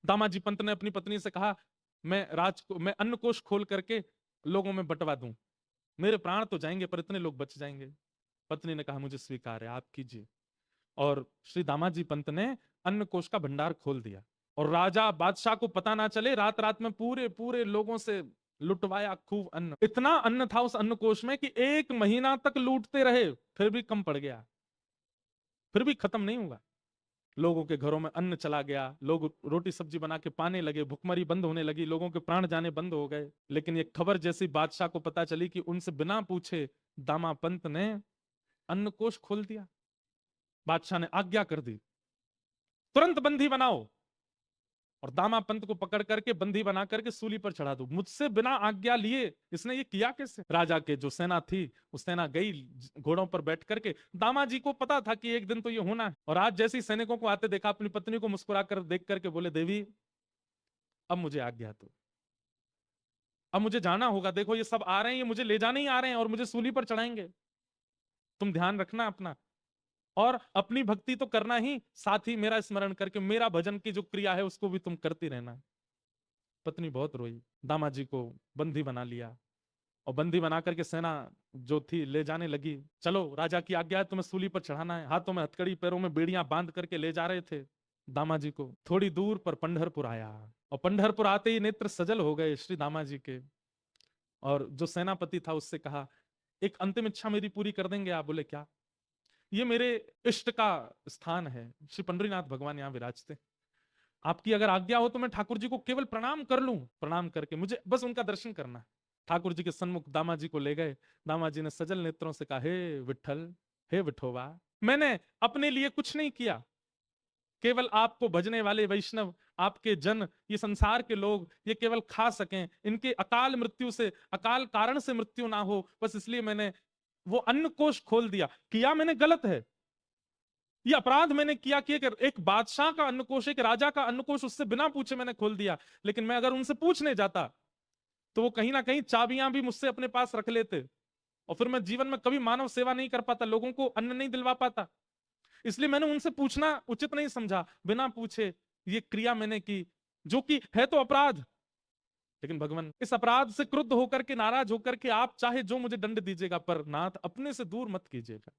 दामाजी पंत ने अपनी पत्नी से कहा, मैं अन्न कोष खोल करके लोगों में बंटवा दूं, मेरे प्राण तो जाएंगे पर इतने लोग बच जाएंगे। पत्नी ने कहा, मुझे स्वीकार है, आप कीजिए। और श्री दामाजी पंत ने अन्न कोष का भंडार खोल दिया, और राजा बादशाह को पता ना चले, रात रात में पूरे पूरे लोगों से लुटवाया खूब अन्न। इतना अन्न था उस अन्न कोष में कि 1 महीना तक लूटते रहे, फिर भी कम पड़ गया, फिर भी खत्म नहीं हुआ। लोगों के घरों में अन्न चला गया, लोग रोटी सब्जी बना के पाने लगे, भुखमरी बंद होने लगी, लोगों के प्राण जाने बंद हो गए। लेकिन ये खबर जैसी बादशाह को पता चली कि उनसे बिना पूछे दामा पंत ने अन्न कोष खोल दिया, बादशाह ने आज्ञा कर दी, तुरंत बंदी बनाओ और दामा पंत को पकड़ करके बंदी बना करके सूली पर चढ़ा दो। मुझसे बिना आज्ञा लिए इसने ये किया कैसे? राजा के जो सेना थी, उस सेना गई घोड़ों पर बैठ करके। दामा जी को पता था कि एक दिन तो ये होना है, और आज जैसे ही सैनिकों को आते देखा, अपनी पत्नी को मुस्कुरा कर देख करके बोले, देवी अब मुझे आज्ञा दो, अब मुझे जाना होगा। देखो ये सब आ रहे हैं, ये मुझे ले जाने ही आ रहे हैं और मुझे सूली पर चढ़ाएंगे। तुम ध्यान रखना अपना, और अपनी भक्ति तो करना ही, साथ ही मेरा स्मरण करके मेरा भजन की जो क्रिया है उसको भी तुम करती रहना। पत्नी बहुत रोई, दामाजी को बंदी बना लिया, और बंदी बना करके सेना जो थी ले जाने लगी। चलो राजा की आज्ञा है, तुम्हें सूली पर चढ़ाना है। हाथों में हथकड़ी, पैरों में बेड़ियां बांध करके ले जा रहे थे दामाजी को। थोड़ी दूर पर पंढरपुर आया, और पंढरपुर आते ही नेत्र सजल हो गए श्री दामाजी के। और जो सेनापति था उससे कहा, एक अंतिम इच्छा मेरी पूरी कर देंगे आप? बोले क्या? ये मेरे इष्ट का स्थान है, श्री पंडरीनाथ भगवान यहाँ विराजते, आपकी अगर आज्ञा हो तो मैं ठाकुर जी को केवल प्रणाम कर लूं, प्रणाम करके मुझे बस उनका दर्शन करना है। ठाकुर जी के सन्मुख दामाजी को ले गए। दामाजी ने सजल नेत्रों से कहा, हे विठल, हे विठोबा, मैंने अपने लिए कुछ नहीं किया, केवल आपको भजने वाले वैष्णव, आपके जन, ये संसार के लोग ये केवल खा सकें, इनके अकाल मृत्यु से, अकाल कारण से मृत्यु ना हो, बस इसलिए मैंने वो अन्न कोष खोल दिया। किया मैंने गलत है, ये अपराध मैंने किया कि एक बादशाह का अन्नकोष, एक राजा का अन्नकोष उससे बिना पूछे मैंने खोल दिया। लेकिन मैं अगर उनसे पूछने जाता तो वो कहीं ना कहीं चाबियां भी मुझसे अपने पास रख लेते, और फिर मैं जीवन में कभी मानव सेवा नहीं कर पाता, लोगों को अन्न नहीं दिलवा पाता। इसलिए मैंने उनसे पूछना उचित नहीं समझा, बिना पूछे ये क्रिया मैंने की, जो कि है तो अपराध। लेकिन भगवान, इस अपराध से क्रुद्ध होकर के, नाराज होकर के आप चाहे जो मुझे दंड दीजिएगा, पर नाथ अपने से दूर मत कीजिएगा।